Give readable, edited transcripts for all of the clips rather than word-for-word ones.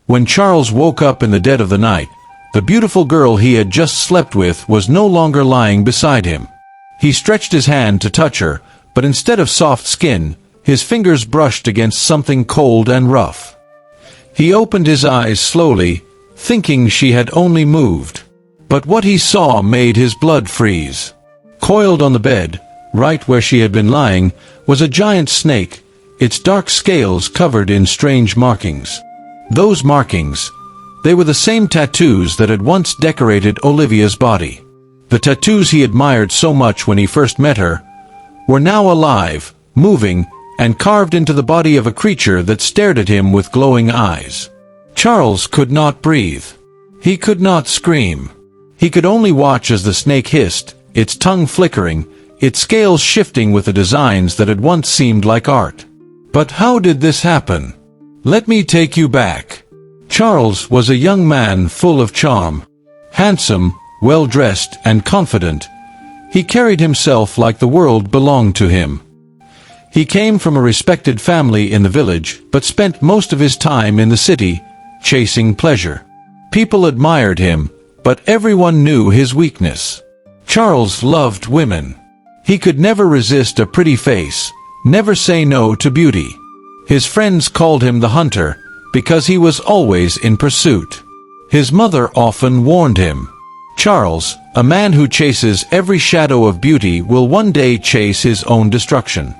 When Charles woke up in the dead of the night, the beautiful girl he had just slept with was no longer lying beside him. He stretched his hand to touch her, but instead of soft skin, his fingers brushed against something cold and rough. He opened his eyes slowly, thinking she had only moved. But what he saw made his blood freeze. Coiled on the bed, right where she had been lying, was a giant snake, its dark scales covered in strange markings. Those markings, they were the same tattoos that had once decorated Olivia's body. The tattoos he admired so much when he first met her were now alive, moving, and carved into the body of a creature that stared at him with glowing eyes. Charles could not breathe. He could not scream. He could only watch as the snake hissed, its tongue flickering, its scales shifting with the designs that had once seemed like art. But how did this happen? Let me take you back. Charles was a young man full of charm. Handsome, well-dressed, and confident. He carried himself like the world belonged to him. He came from a respected family in the village, but spent most of his time in the city, chasing pleasure. People admired him, but everyone knew his weakness. Charles loved women. He could never resist a pretty face, never say no to beauty. His friends called him the hunter, because he was always in pursuit. His mother often warned him, "Charles, a man who chases every shadow of beauty will one day chase his own destruction."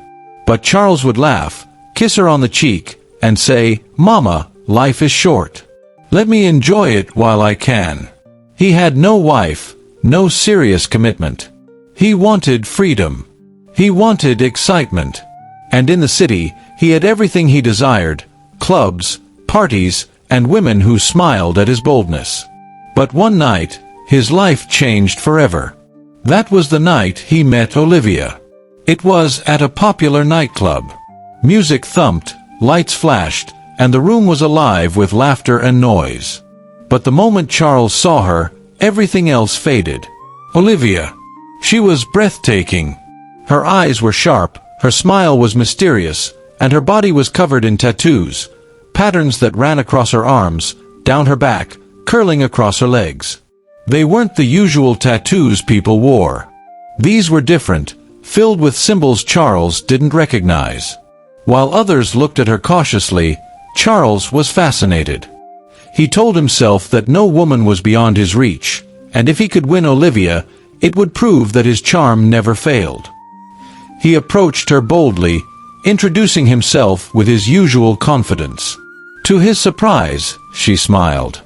But Charles would laugh, kiss her on the cheek, and say, "Mama, life is short. Let me enjoy it while I can." He had no wife, no serious commitment. He wanted freedom. He wanted excitement. And in the city, he had everything he desired: clubs, parties, and women who smiled at his boldness. But one night, his life changed forever. That was the night he met Olivia. It was at a popular nightclub. Music thumped, lights flashed, and the room was alive with laughter and noise. But the moment Charles saw her, everything else faded. Olivia. She was breathtaking. Her eyes were sharp, her smile was mysterious, and her body was covered in tattoos, patterns that ran across her arms, down her back, curling across her legs. They weren't the usual tattoos people wore. These were different, filled with symbols Charles didn't recognize. While others looked at her cautiously, Charles was fascinated. He told himself that no woman was beyond his reach, and if he could win Olivia, it would prove that his charm never failed. He approached her boldly, introducing himself with his usual confidence. To his surprise, she smiled.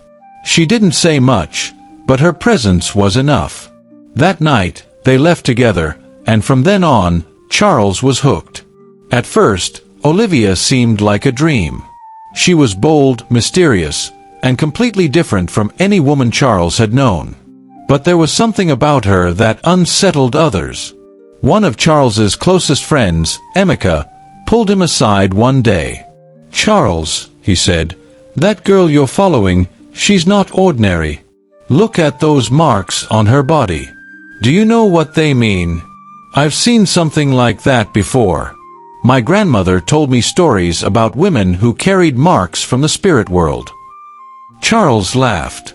She didn't say much, but her presence was enough. That night, they left together, and from then on, Charles was hooked. At first, Olivia seemed like a dream. She was bold, mysterious, and completely different from any woman Charles had known. But there was something about her that unsettled others. One of Charles's closest friends, Emeka, pulled him aside one day. "Charles," he said, "that girl you're following, she's not ordinary. Look at those marks on her body. Do you know what they mean? I've seen something like that before. My grandmother told me stories about women who carried marks from the spirit world." Charles laughed.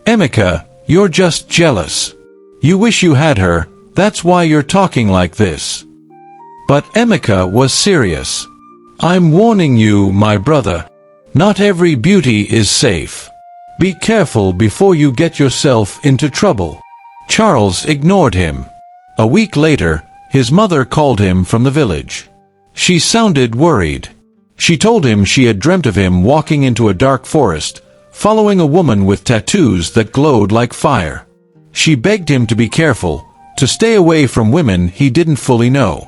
"Emeka, you're just jealous. You wish you had her, that's why you're talking like this." But Emeka was serious. "I'm warning you, my brother. Not every beauty is safe. Be careful before you get yourself into trouble." Charles ignored him. A week later, his mother called him from the village. She sounded worried. She told him she had dreamt of him walking into a dark forest, following a woman with tattoos that glowed like fire. She begged him to be careful, to stay away from women he didn't fully know.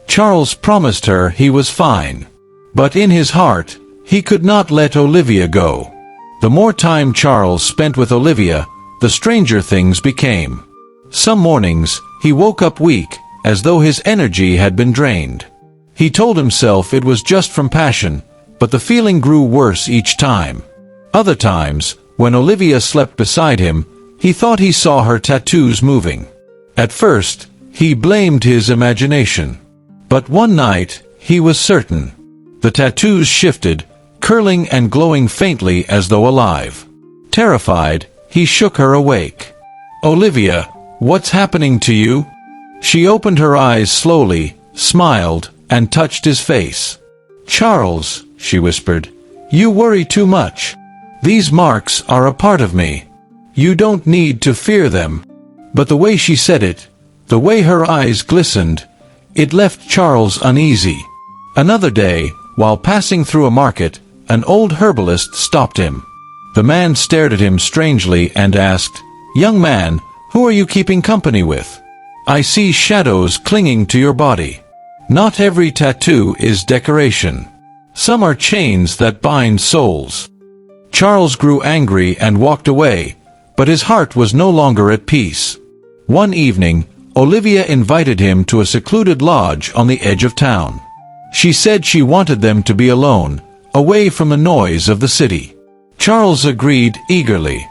Charles promised her he was fine. But in his heart, he could not let Olivia go. The more time Charles spent with Olivia, the stranger things became. Some mornings, he woke up weak, as though his energy had been drained. He told himself it was just from passion, but the feeling grew worse each time. Other times, when Olivia slept beside him, he thought he saw her tattoos moving. At first, he blamed his imagination. But one night, he was certain. The tattoos shifted, curling and glowing faintly as though alive. Terrified, he shook her awake. "Olivia, what's happening to you?" She opened her eyes slowly, smiled, and touched his face. "Charles," she whispered, "you worry too much. These marks are a part of me. You don't need to fear them." But the way she said it, the way her eyes glistened, it left Charles uneasy. Another day, while passing through a market, an old herbalist stopped him. The man stared at him strangely and asked, "Young man, who are you keeping company with? I see shadows clinging to your body. Not every tattoo is decoration. Some are chains that bind souls." Charles grew angry and walked away, but his heart was no longer at peace. One evening, Olivia invited him to a secluded lodge on the edge of town. She said she wanted them to be alone, away from the noise of the city. Charles agreed eagerly.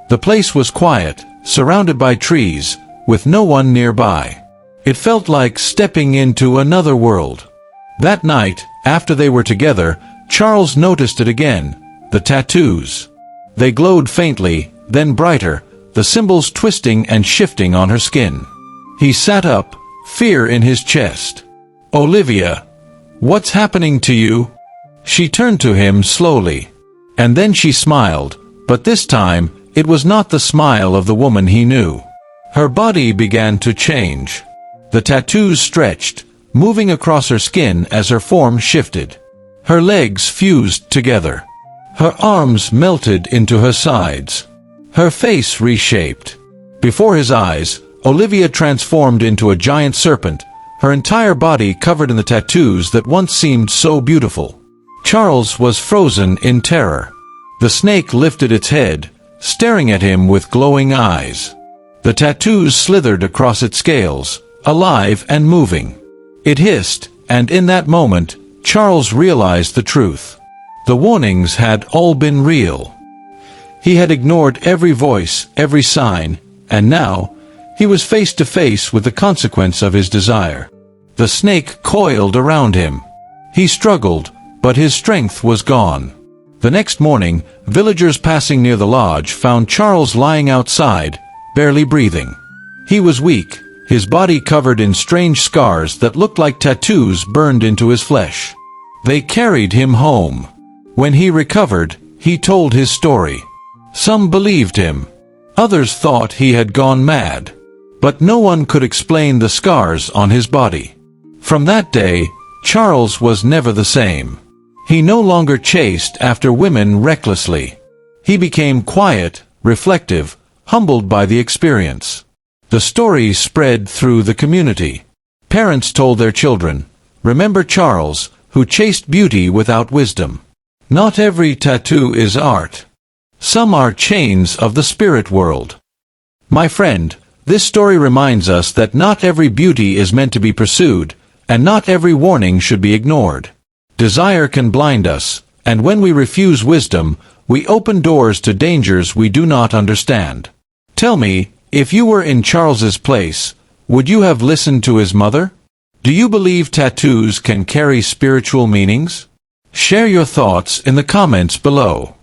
The place was quiet, surrounded by trees, with no one nearby. It felt like stepping into another world. That night, after they were together, Charles noticed it again, the tattoos. They glowed faintly, then brighter, the symbols twisting and shifting on her skin. He sat up, fear in his chest. "Olivia, what's happening to you?" She turned to him slowly. And then she smiled, but this time, it was not the smile of the woman he knew. Her body began to change. The tattoos stretched, moving across her skin as her form shifted. Her legs fused together. Her arms melted into her sides. Her face reshaped. Before his eyes, Olivia transformed into a giant serpent, her entire body covered in the tattoos that once seemed so beautiful. Charles was frozen in terror. The snake lifted its head, staring at him with glowing eyes. The tattoos slithered across its scales, alive and moving. It hissed, and in that moment, Charles realized the truth. The warnings had all been real. He had ignored every voice, every sign, and now, he was face to face with the consequence of his desire. The snake coiled around him. He struggled, but his strength was gone. The next morning, villagers passing near the lodge found Charles lying outside, barely breathing. He was weak, his body covered in strange scars that looked like tattoos burned into his flesh. They carried him home. When he recovered, he told his story. Some believed him. Others thought he had gone mad. But no one could explain the scars on his body. From that day, Charles was never the same. He no longer chased after women recklessly. He became quiet, reflective, humbled by the experience. The story spread through the community. Parents told their children, "Remember Charles, who chased beauty without wisdom. Not every tattoo is art. Some are chains of the spirit world." My friend, this story reminds us that not every beauty is meant to be pursued, and not every warning should be ignored. Desire can blind us, and when we refuse wisdom, we open doors to dangers we do not understand. Tell me, if you were in Charles's place, would you have listened to his mother? Do you believe tattoos can carry spiritual meanings? Share your thoughts in the comments below.